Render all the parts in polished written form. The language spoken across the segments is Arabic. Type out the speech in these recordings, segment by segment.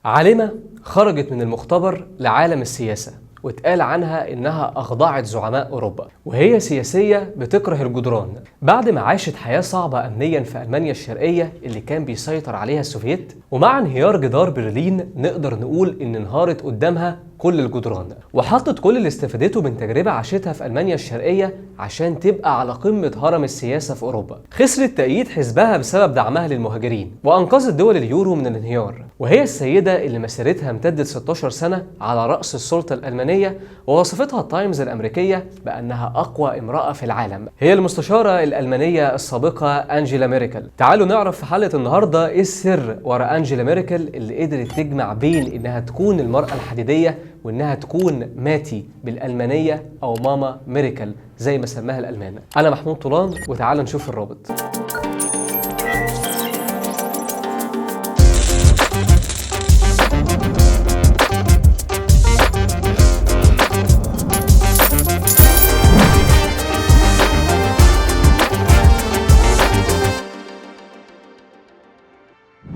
عالمة خرجت من المختبر لعالم السياسة واتقال عنها إنها أخضعت زعماء أوروبا، وهي سياسية بتكره الجدران بعد ما عاشت حياة صعبة أمنيا في ألمانيا الشرقية اللي كان بيسيطر عليها السوفييت. ومع انهيار جدار برلين نقدر نقول إن انهارت قدامها كل الجدران، وحطت كل اللي استفادته من تجربة عاشتها في ألمانيا الشرقية عشان تبقى على قمة هرم السياسة في أوروبا. خسرت تأييد حزبها بسبب دعمها للمهاجرين، وأنقذت دول اليورو من الانهيار، وهي السيدة اللي مسيرتها امتدت 16 سنة على رأس السلطة الألمانية، ووصفتها التايمز الأمريكية بأنها أقوى امرأة في العالم. هي المستشارة الألمانية السابقة أنجيلا ميركل. تعالوا نعرف في حلقة النهاردة إيه السر وراء أنجيلا ميركل اللي قدرت تجمع بين إنها تكون المرأة الحديدية وإنها تكون ماتي بالألمانية أو ماما ميركل زي ما سماها الألمان. أنا محمود طولان، وتعال نشوف الرابط.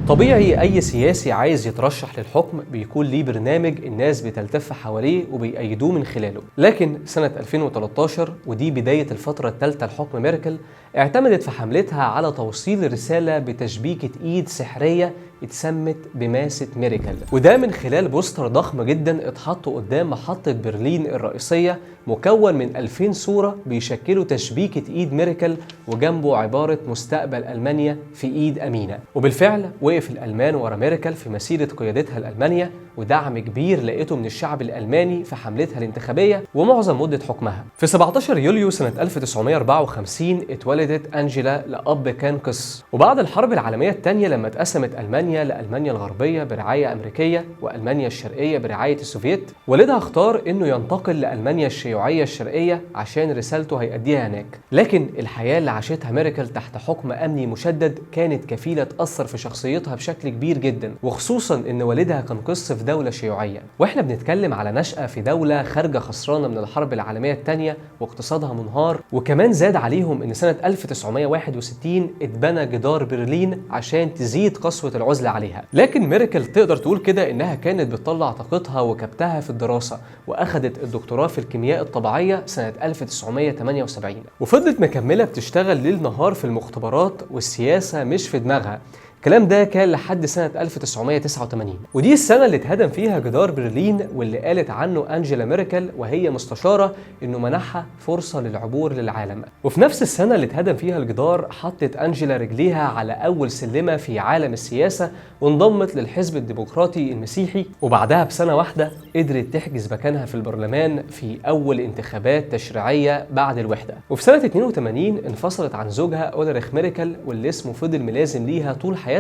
طبيعي أي سياسي عايز يترشح للحكم بيكون ليه برنامج الناس بتلتف حواليه وبيأيدوه من خلاله، لكن سنة 2013 ودي بداية الفترة الثالثة لحكم ميركل اعتمدت في حملتها على توصيل رسالة بتشبيكة إيد سحرية اتسمت بماسة ميركل، وده من خلال بوستر ضخم جدا اتحط قدام محطة برلين الرئيسية مكون من 2000 صورة بيشكلوا تشبيكة إيد ميركل وجنبه عبارة مستقبل ألمانيا في إيد أمينة. وبالفعل وقف الألمان ورا ميركل في مسيرة قيادتها لألمانيا، ودعم كبير لقيته من الشعب الألماني في حملتها الانتخابية ومعظم مدة حكمها. في 17 يوليو سنة 1954 اتولدت أنجيلا لأب كان قس، وبعد الحرب العالمية الثانية لما اتقسمت ألمانيا لألمانيا الغربية برعاية أمريكية وألمانيا الشرقية برعاية السوفييت، والدها اختار إنه ينتقل لألمانيا الشيوعية الشرقية عشان رسالته هيأديها هناك. لكن الحياة اللي عاشتها ميركل تحت حكم أمني مشدد كانت كفيلة تأثر في شخصيتها بشكل كبير جدا، وخصوصا إن والدها كان قس في دولة شيوعية، واحنا بنتكلم على نشأة في دولة خارجة خسرانة من الحرب العالمية الثانية واقتصادها منهار. وكمان زاد عليهم إن سنة 1961 اتبنى جدار برلين عشان تزيد قسوة العزلة عليها. لكن ميركل تقدر تقول كده إنها كانت بتطلع طاقتها وكبتها في الدراسة، وأخدت الدكتوراه في الكيمياء الطبيعية سنة 1978، وفضلت مكملة بتشتغل ليل نهار في المختبرات، والسياسة مش في دماغها. الكلام ده كان لحد سنة 1989، ودي السنة اللي اتهدم فيها جدار برلين، واللي قالت عنه أنجيلا ميركل وهي مستشارة إنه منحها فرصة للعبور للعالم. وفي نفس السنة اللي اتهدم فيها الجدار حطت أنجيلا رجليها على أول سلمة في عالم السياسة وانضمت للحزب الديمقراطي المسيحي، وبعدها بسنة واحدة قدرت تحجز مكانها في البرلمان في أول انتخابات تشريعية بعد الوحدة. وفي سنة 82 انفصلت عن زوجها أولريخ ميركل واللي اسمه فضل ملازم ليها طول حياتها،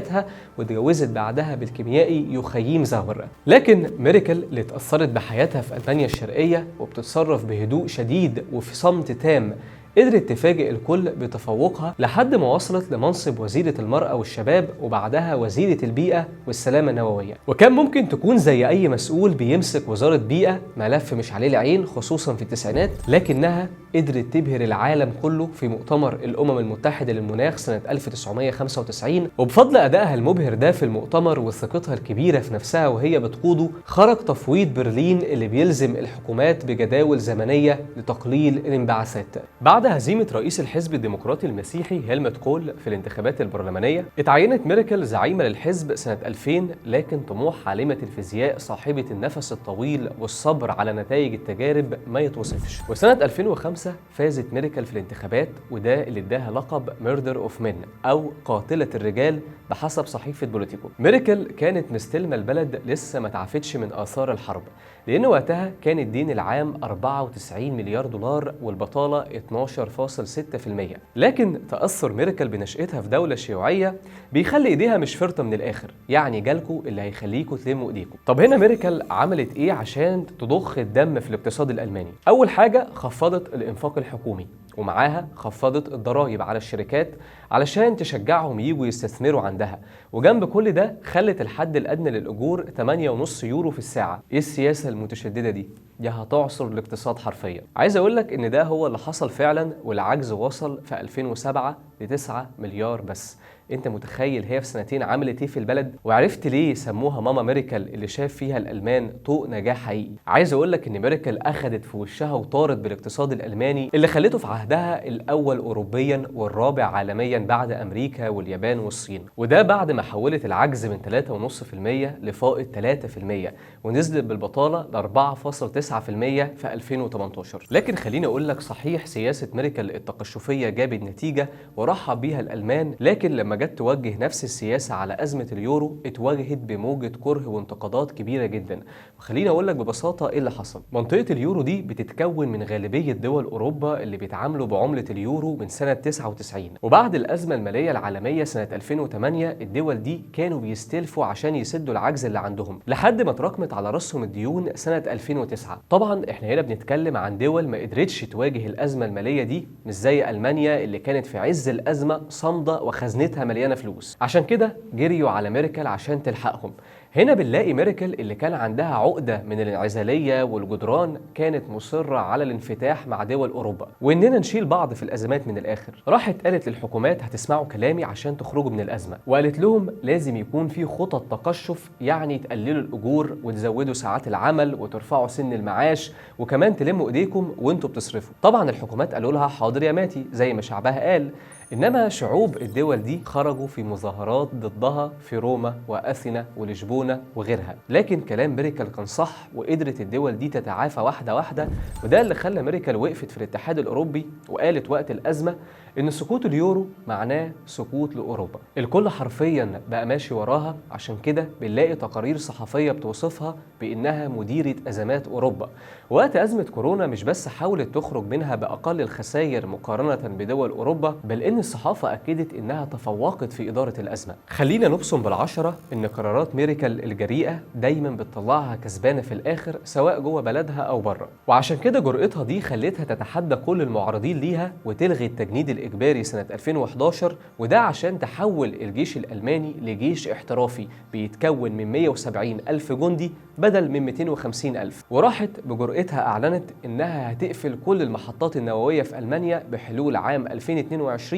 واتجوزت بعدها بالكيميائي يوخيم زاور. لكن ميركل اللي اتأثرت بحياتها في ألمانيا الشرقية وبتتصرف بهدوء شديد وفي صمت تام، قدرت تفاجئ الكل بتفوقها لحد ما وصلت لمنصب وزيرة المرأة والشباب، وبعدها وزيرة البيئة والسلامة النووية. وكان ممكن تكون زي أي مسؤول بيمسك وزارة بيئة ملف مش عليه العين خصوصا في التسعينات، لكنها قدرت تبهر العالم كله في مؤتمر الأمم المتحدة للمناخ سنة 1995، وبفضل أدائها المبهر ده في المؤتمر وثقتها الكبيرة في نفسها وهي بتقوده خرج تفويض برلين اللي بيلزم الحكومات بجداول زمنية لتقليل الانبعاثات. بعد هزيمة رئيس الحزب الديمقراطي المسيحي هيلموت كول في الانتخابات البرلمانية اتعينت ميركل زعيمة للحزب سنة 2000، لكن طموح عالمة الفيزياء صاحبة النفس الطويل والصبر على نتائج التجارب ما يتوصفش. وسنة 2005 فازت ميركل في الانتخابات، وده اللي اداها لقب ميردر اوف مين أو قاتلة الرجال بحسب صحيفة بوليتيكو. ميركل كانت مستلمة البلد لسه ما تعافتش من آثار الحرب، لأن وقتها كان الدين العام 94 مليار دولار والبطالة 12.6%. لكن تأثر ميركل بنشأتها في دولة شيوعية بيخلي ايديها مش فرطة من الآخر، يعني جالكوا اللي هيخليكوا تلموا ايديكوا. طب هنا ميركل عملت ايه عشان تضخ الدم في الاقتصاد الألماني؟ أول حاجة خفضت الإنفاق الحكومي، ومعاها خفضت الضرائب على الشركات علشان تشجعهم ييجوا يستثمروا عندها، وجنب كل ده خلت الحد الأدنى للأجور 8.5 يورو في الساعة. ايه السياسة المتشددة دي هتعصر الاقتصاد حرفيا. عايز اقولك ان ده هو اللي حصل فعلا، والعجز وصل في 2007 ل9 مليار بس. انت متخيل هي في سنتين عملت ايه في البلد؟ وعرفت ليه سموها ماما ميركل اللي شاف فيها الالمان طوق نجاح حقيقي؟ عايز اقول لك ان ميركل اخدت في وشها وطارت بالاقتصاد الالماني اللي خلته في عهدها الاول اوروبيا والرابع عالميا بعد امريكا واليابان والصين، وده بعد ما حولت العجز من 3.5% لفائض 3% ونزلت بالبطاله ل 4.9% في 2018. لكن خليني اقول لك، صحيح سياسه ميركل التقشفيه جابت نتيجه ورحب بيها الالمان، لكن لما جت توجه نفس السياسه على ازمه اليورو اتواجهت بموجه كره وانتقادات كبيره جدا. وخليني اقول لك ببساطه ايه اللي حصل. منطقه اليورو دي بتتكون من غالبيه دول اوروبا اللي بيتعاملوا بعمله اليورو من سنه 99، وبعد الازمه الماليه العالميه سنه 2008 الدول دي كانوا بيستلفوا عشان يسدوا العجز اللي عندهم لحد ما تراكمت على راسهم الديون سنه 2009. طبعا احنا هنا بنتكلم عن دول ما قدرتش تواجه الازمه الماليه دي، مش زي المانيا اللي كانت في عز الازمه صامده وخزنتها مليانه فلوس، عشان كده جريوا على ميركل عشان تلحقهم. هنا بنلاقي ميركل اللي كان عندها عقدة من الانعزالية والجدران كانت مصرة على الانفتاح مع دول أوروبا وإننا نشيل بعض في الأزمات. من الآخر راحت قالت للحكومات هتسمعوا كلامي عشان تخرجوا من الأزمة، وقالت لهم لازم يكون في خطط تقشف، يعني تقللوا الأجور وتزودوا ساعات العمل وترفعوا سن المعاش وكمان تلموا إيديكم وإنتوا بتصرفوا. طبعا الحكومات قالوا لها حاضر يا ماتي زي ما شعبها قال، إنما شعوب الدول دي خرجوا في مظاهرات ضدها في روما وأثينا ولشبونة وغيرها. لكن كلام ميركل كان صح وقدرت الدول دي تتعافى واحدة واحدة، وده اللي خلى ميركل وقفت في الاتحاد الأوروبي وقالت وقت الأزمة إن سقوط اليورو معناه سقوط لأوروبا. الكل حرفيا بقى ماشي وراها، عشان كده بنلاقي تقارير صحفية بتوصفها بإنها مديرة أزمات أوروبا. وقت أزمة كورونا مش بس حاولت تخرج منها بأقل الخسائر مقارنة بدول أوروبا، بل إن الصحافة أكدت إنها تفوقت في إدارة الأزمة. خلينا نبصم بالعشرة إن قرارات ميركل الجريئة دايما بتطلعها كسبانة في الآخر سواء جوه بلدها أو بره، وعشان كده جرأتها دي خلتها تتحدى كل المعارضين ليها وتلغي التجنيد الإجباري سنة 2011، وده عشان تحول الجيش الألماني لجيش احترافي بيتكون من 170 ألف جندي بدل من 250 ألف. وراحت بجرأتها أعلنت إنها هتقفل كل المحطات النووية في ألمانيا بحلول عام 2022،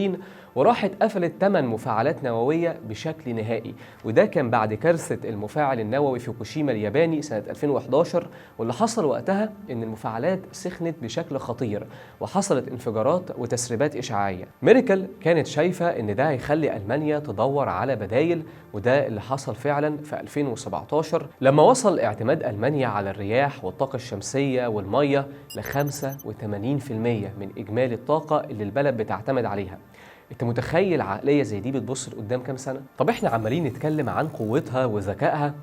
وراحت قفلت 8 مفاعلات نووية بشكل نهائي، وده كان بعد كارثة المفاعل النووي فوكوشيما الياباني سنة 2011، واللي حصل وقتها إن المفاعلات سخنت بشكل خطير وحصلت انفجارات وتسريبات إشعاعية. ميركل كانت شايفة إن ده هيخلي ألمانيا تدور على بدايل، وده اللي حصل فعلا في 2017 لما وصل اعتماد ألمانيا على الرياح والطاقة الشمسية والمية ل 85% من إجمالي الطاقة اللي البلد بتعتمد عليها. انت متخيل عقلية زي دي بتبص لقدام كام سنة؟ طب احنا عمالين نتكلم عن قوتها وذكائها،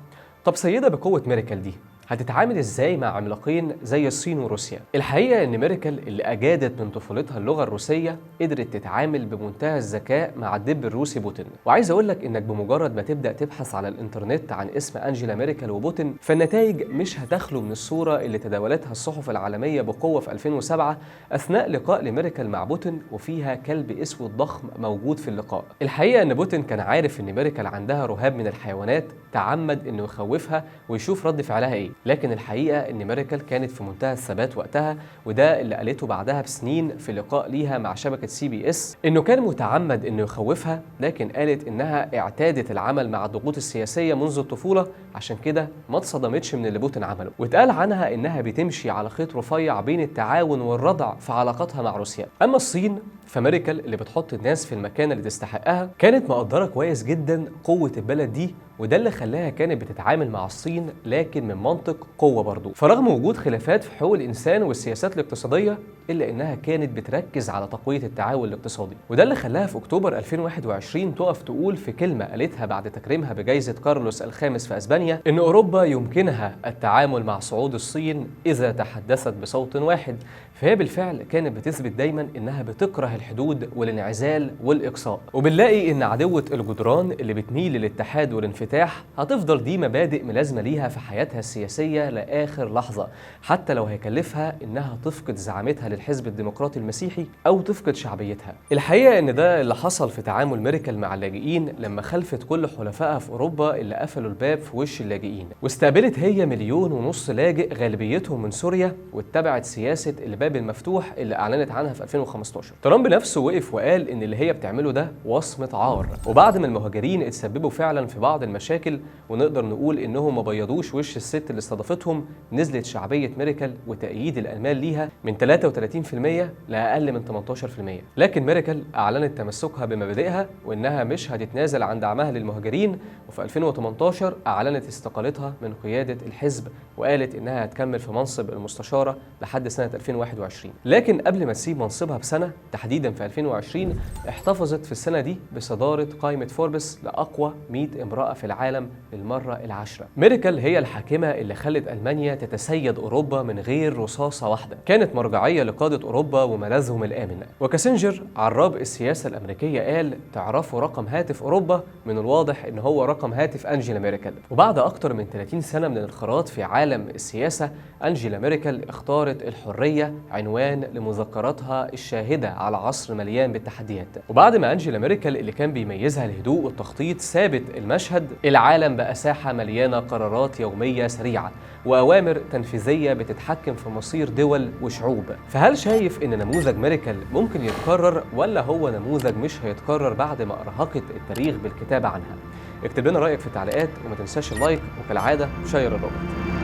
طب سيدة بقوة ميركل دي هتتعامل ازاي مع عملاقين زي الصين وروسيا؟ الحقيقه ان ميركل اللي اجادت من طفولتها اللغه الروسيه قدرت تتعامل بمنتهى الذكاء مع الدب الروسي بوتين. وعايز اقول لك انك بمجرد ما تبدا تبحث على الانترنت عن اسم انجيلا ميركل وبوتين، فالنتائج مش هتخلو من الصوره اللي تداولتها الصحف العالميه بقوه في 2007 اثناء لقاء لميركل مع بوتين، وفيها كلب اسود ضخم موجود في اللقاء. الحقيقه ان بوتين كان عارف ان ميركل عندها رهاب من الحيوانات، تعمد انه يخوفها ويشوف رد فعلها ايه. لكن الحقيقه ان ميركل كانت في منتهى الثبات وقتها، وده اللي قالته بعدها بسنين في لقاء ليها مع شبكه CBS، انه كان متعمد انه يخوفها، لكن قالت انها اعتادت العمل مع الضغوط السياسيه منذ الطفوله، عشان كده ما اتصدمتش من اللي بوتين عمله. واتقال عنها انها بتمشي على خيط رفيع بين التعاون والردع في علاقتها مع روسيا. اما الصين فميركل اللي بتحط الناس في المكان اللي تستحقها كانت مقدره كويس جدا قوه البلد دي، وده اللي خلاها كانت بتتعامل مع الصين لكن من منطق قوه برضه. فرغم وجود خلافات في حقوق الانسان والسياسات الاقتصاديه، الا انها كانت بتركز على تقويه التعاون الاقتصادي، وده اللي خلاها في اكتوبر 2021 تقف تقول في كلمه قالتها بعد تكريمها بجائزه كارلوس الخامس في اسبانيا ان اوروبا يمكنها التعامل مع صعود الصين اذا تحدثت بصوت واحد. فهي بالفعل كانت بتثبت دايما انها بتكره الحدود والانعزال والاقصاء. وبنلاقي ان عدوه الجدران اللي بتميل للاتحاد والانفتاح هتفضل دي مبادئ ملازمه ليها في حياتها السياسيه لاخر لحظه، حتى لو هيكلفها انها تفقد زعامتها للحزب الديمقراطي المسيحي أو تفقد شعبيتها. الحقيقة إن ده اللي حصل في تعامل ميركل مع اللاجئين لما خلفت كل حلفائها في أوروبا اللي قفلوا الباب في وش اللاجئين، واستقبلت هي 1.5 مليون لاجئ غالبيتهم من سوريا، واتبعت سياسة الباب المفتوح اللي أعلنت عنها في 2015. ترامب نفسه وقف وقال إن اللي هي بتعمله ده وصمة عار. وبعد ما المهاجرين اتسببوا فعلا في بعض المشاكل ونقدر نقول إنهم ما بيضوش وش الست اللي استضافتهم، نزلت شعبية ميركل وتأييد الألمان ليها من 33% لأقل من 18%. لكن ميركل أعلنت تمسكها بمبادئها وإنها مش هتتنازل عن دعمها للمهاجرين، وفي 2018 أعلنت استقالتها من قيادة الحزب وقالت إنها هتكمل في منصب المستشارة لحد سنة 2021. لكن قبل ما تسيب منصبها بسنة، تحديدا في 2020، احتفظت في السنة دي بصدارة قائمة فوربس لأقوى 100 امرأة في العالم للمرة العاشرة. ميركل هي الحاكمة اللي خلت ألمانيا تتسيد أوروبا من غير رصاصة واحدة، كانت مرجعية لقادة أوروبا وملاذهم الآمن. وكاسنجر عراب السياسة الأمريكية قال: تعرفوا رقم هاتف أوروبا؟ من الواضح إن هو رقم هاتف أنجيلا ميركل. وبعد أكتر من 30 سنة من الانخراط في عالم السياسة، أنجيلا ميركل اختارت الحرية عنوان لمذكراتها الشاهدة على عصر مليان بالتحديات. وبعد ما أنجيلا ميركل اللي كان بيميزها الهدوء والتخطيط سابت المشهد، العالم بقى ساحة مليانة قرارات يومية سريعة وأوامر تنفيذية بتتحكم في مصير دول وشعوب. فهل شايف إن نموذج ميركل ممكن يتكرر، ولا هو نموذج مش هيتكرر بعد ما أرهقت التاريخ بالكتابة عنها؟ اكتب لنا رأيك في التعليقات، وما تنساش اللايك، وكالعادة شير الرابط.